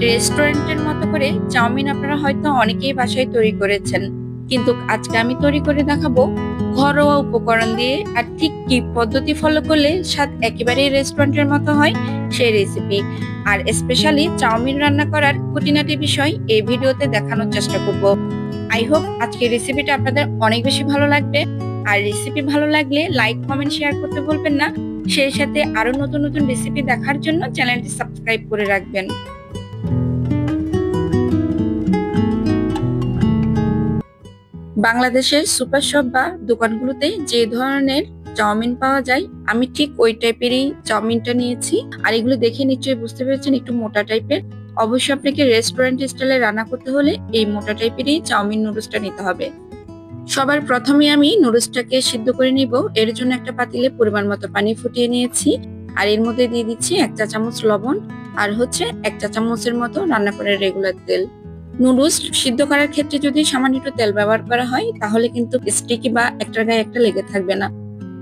রেস্টুরেন্টের মতো করে চাউমিন আপনারা হয়তো অনেকেই বাসায় তৈরি করেছেন, কিন্তু আজকে আমি তৈরি করে দেখাবো ঘরোয়া উপকরণ দিয়ে আর ঠিক কি পদ্ধতি ফলো করলে স্বাদ একেবারেই রেস্টুরেন্টের মতো হয় সেই রেসিপি। আর স্পেশালি চাউমিন রান্না করার খুঁটিনাটি বিষয় এই ভিডিওতে দেখানোর চেষ্টা করব। আই হোপ আজকের রেসিপিটা আপনাদের অনেক বেশি ভালো লাগবে। আর রেসিপি ভালো লাগলে লাইক কমেন্ট শেয়ার করতে ভুলবেন না। সেই সাথে আরো নতুন নতুন রেসিপি দেখার জন্য চ্যানেলটি সাবস্ক্রাইব করে রাখবেন। বাংলাদেশের সুপার শপ বা দোকানগুলোতে যে ধরনের চাউমিন পাওয়া যায় আমি ঠিক ওই টাইপেরই চাউমিনটা নিয়েছি। আর এগুলো দেখে নিশ্চয়ই বুঝতে পেরেছেন একটু মোটা টাইপের। অবশ্যই আপনাকে রেস্টুরেন্ট স্টাইলে রান্না করতে হলে এই মোটা টাইপেরই চাউমিন নুডলসটা নিতে হবে। সবার প্রথমে আমি নুডলসটাকে সিদ্ধ করে নিব। এর জন্য একটা পাতিলে পরিমাণ মতো পানি ফুটিয়ে নিয়েছি। আর এর মধ্যে দিয়ে দিচ্ছি 1 চা চামচ লবণ আর 1 চা চামচের মতো রান্না করে রেগুলার তেল। নুডলস সিদ্ধ করার ক্ষেত্রে যদি সামান্য একটু তেল ব্যবহার করা হয় তাহলে কিন্তু স্টিকি বা একটার গায়ে একটা লেগে থাকবে না।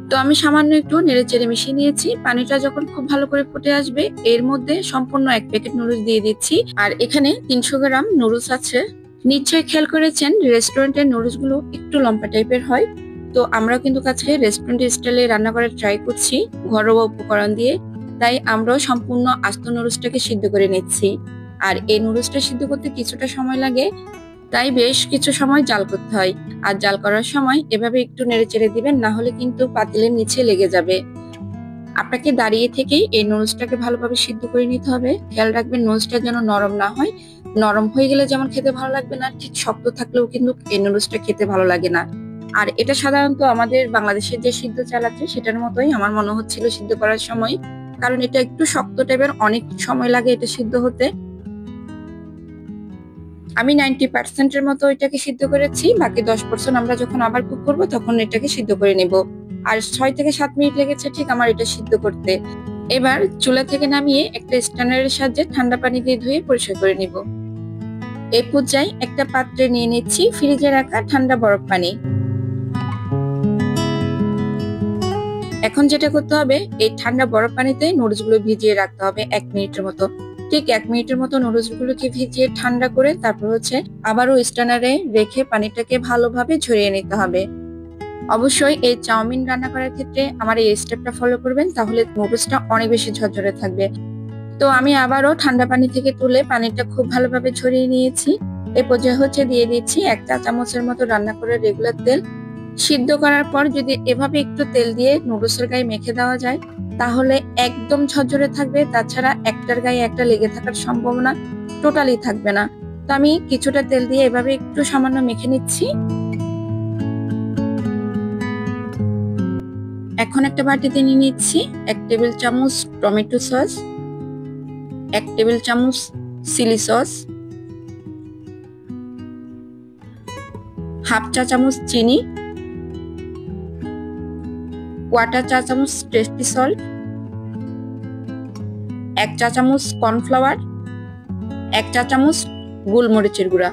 তো আমি সামান্য একটু নেড়ে চেড়ে মিশিয়ে নিয়েছি। পানিটা যখন খুব ভালো করে ফুটে আসবে এর মধ্যে সম্পূর্ণ 1 প্যাকেট নুডলস দিয়ে দিচ্ছি। আর এখানে 300 গ্রাম নুডলস আছে। নিশ্চয়ই খেয়াল করেছেন রেস্টুরেন্টের নুডলস গুলো একটু লম্বা টাইপের হয়। তো আমরাও কিন্তু আজকে রেস্টুরেন্ট স্টাইলে রান্না করার ট্রাই করছি ঘরোয়া উপকরণ দিয়ে। তাই আমরাও সম্পূর্ণ আস্ত নুডলসটাকে সিদ্ধ করে নিচ্ছি। আর এই নুডলসটা সিদ্ধ করতে কিছুটা সময় লাগে, তাই বেশ কিছু সময় জাল করতে হয়। আর জাল করার সময় এভাবে একটু নেড়ে চেড়ে দিবেন, না হলে কিন্তু পাতিলের নিচে লেগে যাবে। আপনাকে দাঁড়িয়ে থেকেই এই নুডলসটাকে ভালোভাবে সিদ্ধ করে নিতে হবে। খেয়াল রাখবেন নুডলসটা যেন নরম না হয়। নরম হয়ে গেলে যেমন খেতে ভালো লাগবে না, ঠিক শক্ত থাকলেও কিন্তু এই নুডলসটা খেতে ভালো লাগে না। আর এটা সাধারণত আমাদের বাংলাদেশের যে সিদ্ধ চাল আছে সেটার মতোই আমার মনে হচ্ছিল সিদ্ধ করার সময়, কারণ এটা একটু শক্ত টাইপের, অনেক সময় লাগে এটা সিদ্ধ হতে। আমি 90% এর মতো এটাকে সিদ্ধ করেছি, বাকি 10% আমরা যখন আবার কুক করব তখন এটাকে সিদ্ধ করে নেব। আর 6 থেকে 7 মিনিট লেগেছে ঠিক আমার এটা সিদ্ধ করতে। এবার চুলা থেকে নামিয়ে একটা স্ট্যান্ডারের সাহায্যে ঠান্ডা পানি দিয়ে ধুয়ে পরিষ্কার করে নিব। এই পর্যায়ে একটা পাত্রে নিয়ে নিচ্ছি ফ্রিজে রাখা ঠান্ডা বরফ পানি। এখন যেটা করতে হবে, এই ঠান্ডা বরফ পানিতে নুডলস গুলো ভিজিয়ে রাখতে হবে 1 মিনিটের মতো। ঠিক 1 মিনিটের মতো নুডলস গুলোকে ভিজিয়ে ঠান্ডা করে তারপর আবারও স্ট্যান্ডারে রেখে পানিটাকে ভালোভাবে ঝরিয়ে নিতে হবে। অবশ্যই এই চাউমিন রান্না করার ক্ষেত্রে আমার এই স্টেপটা ফলো করবেন, তাহলে নুডলসটা অনেক বেশি ঝরঝরে থাকবে। তো আমি আবারও ঠান্ডা পানি থেকে তুলে পানিটা খুব ভালোভাবে ঝরিয়ে নিয়েছি। এই পর্যায়ে দিয়ে দিচ্ছি 1 চা চামচের মতো রান্না করে রেগুলার তেল। সিদ্ধ করার পর যদি এভাবে একটু তেল দিয়ে নুডলসের গায়ে মেখে দেওয়া যায় তাহলে একদম ঝরঝরে থাকবে। তাছাড়া একটার গায়ে একটা লেগে থাকার সম্ভাবনা টোটালি থাকবে না। তো আমি কিছুটা তেল দিয়ে এভাবে একটু সামান্য মেখে নিচ্ছি। এখন একটা বাটিতে নিয়ে নিচ্ছি 1 টেবিল চামচ টমেটো সস, 1 টেবিল চামচ চিলি সস, হাফ চা চামচ চিনি, 1/4 চা চামচ টেস্টি সল্ট, 1 চা চামচ কর্নফ্লাওয়ার, 1 চা চামচ গোলমরিচের গুঁড়া।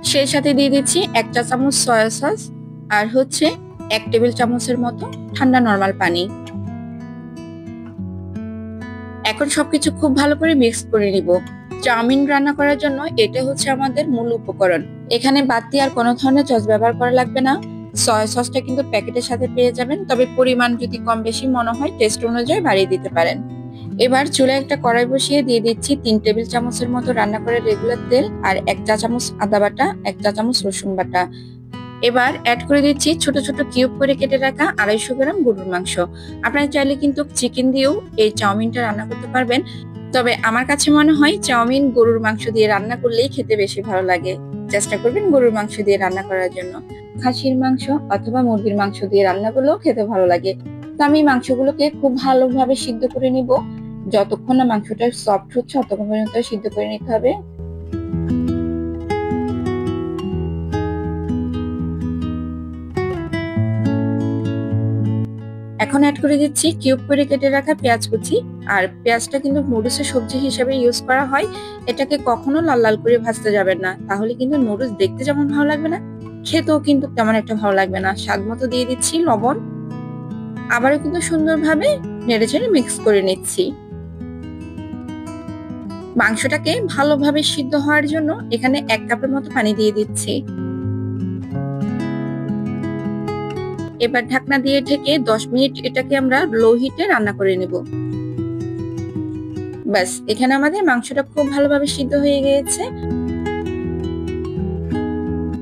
সেই সাথে দিয়ে দিচ্ছি 1 চা চামচ সয়া সস আর 1 টেবিল চামচের মতো ঠান্ডা নরমাল পানি। এখন সবকিছু খুব ভালো করে মিক্স করে নিব। চাউমিন রান্না করার জন্য এটা আমাদের মূল উপকরণ। এখানে বাড়তি আর কোনো ধরনের সস ব্যবহার করা লাগবে না। সয়া সসটা কিন্তু প্যাকেটের সাথে পেয়ে যাবেন, তবে পরিমাণ যদি কম বেশি মনে হয় টেস্ট অনুযায়ী বাড়িয়ে দিতে পারেন। এবার চুলায় একটা কড়াই বসিয়ে দিয়ে দিচ্ছি 3 টেবিল চামচের মতো রান্না করে রেগুলার তেল আর 1 চা চামচ আদা বাটা, 1 চা চামচ রসুন বাটা। এবার অ্যাড করে দিচ্ছি ছোট ছোট কিউব করে কেটে রাখা 250 গ্রাম গরুর মাংস। আপনারা চাইলে কিন্তু চিকেন দিয়েও এই চাউমিনটা রান্না করতে পারবেন, তবে আমার কাছে মনে হয় চাউমিন গরুর মাংস দিয়ে রান্না করলেই খেতে বেশি ভালো লাগে। চেষ্টা করবেন গরুর মাংস দিয়ে রান্না করার জন্য। খাসির মাংস অথবা মুরগির মাংস দিয়ে রান্না করলেও খেতে ভালো লাগে। তো আমি মাংসগুলোকে খুব ভালোভাবে সিদ্ধ করে নিব। যতক্ষণ না মাংসটা সফট হচ্ছে ততক্ষণ পর্যন্ত সিদ্ধ করে নিতে হবে। এখন অ্যাড করে দিচ্ছি কিউব করে কেটে রাখা পেঁয়াজ কুচি। আর পেঁয়াজটা কিন্তু নুডলসের সবজি হিসেবে ইউজ করা হয়। এটাকে কখনো লাল লাল করে ভাজতে যাবেন না, তাহলে কিন্তু নুডলস দেখতে যেমন ভালো লাগবে না, খেতেও কিন্তু তেমন একটা ভালো লাগবে না। স্বাদ মতো দিয়ে দিচ্ছি লবণ। আবারও কিন্তু সুন্দরভাবে নেড়েচেড়ে মিক্স করে নিচ্ছি। মাংসটাকে ভালোভাবে সিদ্ধ হওয়ার জন্য এখানে 1 কাপের মতো পানি দিয়ে দিচ্ছি। এবার ঢাকনা দিয়ে ঢেকে 10 মিনিট এটাকে আমরা লো হিটে রান্না করে নেব। ব্যাস, এখানে আমাদের মাংসটা খুব ভালোভাবে সিদ্ধ হয়ে গিয়েছে।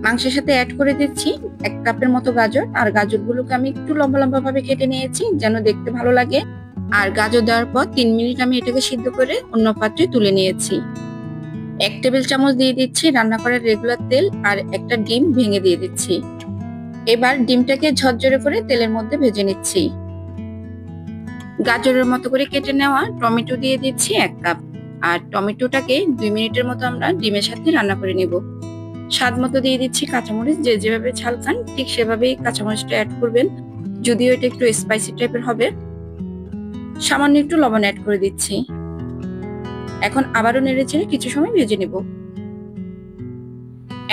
মাংসের সাথে অ্যাড করে দিচ্ছি 1 কাপের মতো গাজর, আর গাজরগুলোকে আমি একটু লম্বা লম্বা ভাবে কেটে নিয়েছি যেন দেখতে ভালো লাগে। আর গাজর দেওয়ার পর 3 মিনিট আমি এটাকে সিদ্ধ করে অন্য পাত্রে তুলে নিয়েছি। 1 টেবিল চামচ দিয়ে দিচ্ছি রান্না করার রেগুলার তেল, আর একটা ডিম ভেঙে দিয়ে দিচ্ছি। এবার ডিমটাকে ঝরঝরে করে তেলের মধ্যে ভেজে নিচ্ছি। গাজরের মতো করে কেটে নেওয়া টমেটো দিয়ে দিচ্ছি 1 কাপ, আর টমেটোটাকে 2 মিনিটের মতো আমরা ডিমের সাথে রান্না করে নেব। স্বাদ মতো দিয়ে দিচ্ছি কাঁচামরিচ, যে যেভাবে ঝাল খান ঠিক সেভাবেই কাঁচামরিচটা অ্যাড করবেন, যদিও এটা একটু স্পাইসি টাইপের হবে। সামান্য একটু লবণ অ্যাড করে দিচ্ছি। এখন আবারও নেড়েচেড়ে কিছু সময় ভেজে নেব।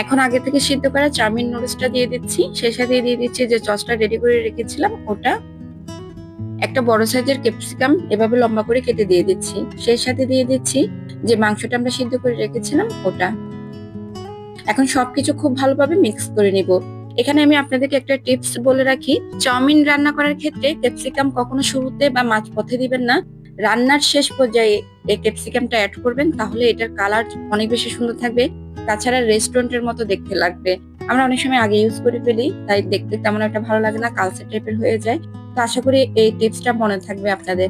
এখন আগে থেকে সিদ্ধ করা চাউমিন নুডলসটা দিয়ে দিচ্ছি, সেই সাথে দিয়ে দিচ্ছি যে সসটা রেডি করে রেখেছিলাম ওটা। একটা বড় সাইজের ক্যাপসিকাম এভাবে লম্বা করে কেটে দিয়ে দিচ্ছি, সেই সাথে দিয়ে দিচ্ছি যে মাংসটা আমরা সিদ্ধ করে রেখেছিলাম ওটা। এখন সবকিছু খুব ভালোভাবে মিক্স করে নিব। এখানে আমি আপনাদেরকে একটা টিপস বলে রাখি, চাউমিন রান্না করার ক্ষেত্রে ক্যাপসিকাম কখনো শুরুতে বা মাঝপথে দিবেন না, রান্নার শেষ পর্যায়ে এই ক্যাপসিকামটা অ্যাড করবেন, তাহলে এটার কালার অনেক বেশি সুন্দর থাকবে। তাছাড়া রেস্টুরেন্টের মতো দেখতে লাগবে। আমরা অনেক সময় আগে ইউজ করে ফেলি, তাই দেখতে তেমন একটা ভালো লাগে না, কালচে টাইপের হয়ে যায়। তো আশা করি এই টিপসটা মনে থাকবে আপনাদের।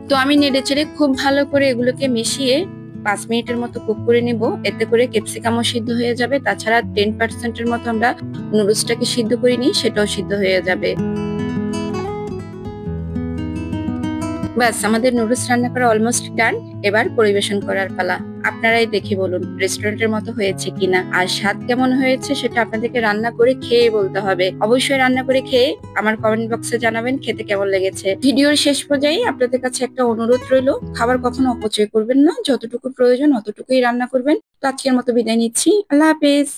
তো আমি নেড়েচেড়ে খুব ভালো করে এগুলোকে মিশিয়ে 5 মিনিটের মতো কুক করে নিব। এতে করে ক্যাপসিকামও সিদ্ধ হয়ে যাবে, তাছাড়া 10% এর মতো আমরা নুডলসটাকে সিদ্ধ করে নিই, সেটাও সিদ্ধ হয়ে যাবে। ব্যাস, আমাদের নুডলস রান্না করা অলমোস্ট ডান। এবার পরিবেশন করার পালা। আপনারাই দেখে বলুন রেস্টুরেন্টের মতো হয়েছে কিনা, আর স্বাদ কেমন হয়েছে সেটা আপনাদেরকে রান্না করে খেয়ে বলতে হবে। অবশ্যই রান্না করে খেয়ে আমার কমেন্ট বক্সে জানাবেন খেতে কেমন লেগেছে। ভিডিওর শেষ পর্যায়ে আপনাদের কাছে একটা অনুরোধ রইল, খাবার কখনো অপচয় করবেন না, যতটুকু প্রয়োজন অতটুকুই রান্না করবেন। তো আজকের মতো বিদায় নিচ্ছি, আল্লাহ হাফেজ।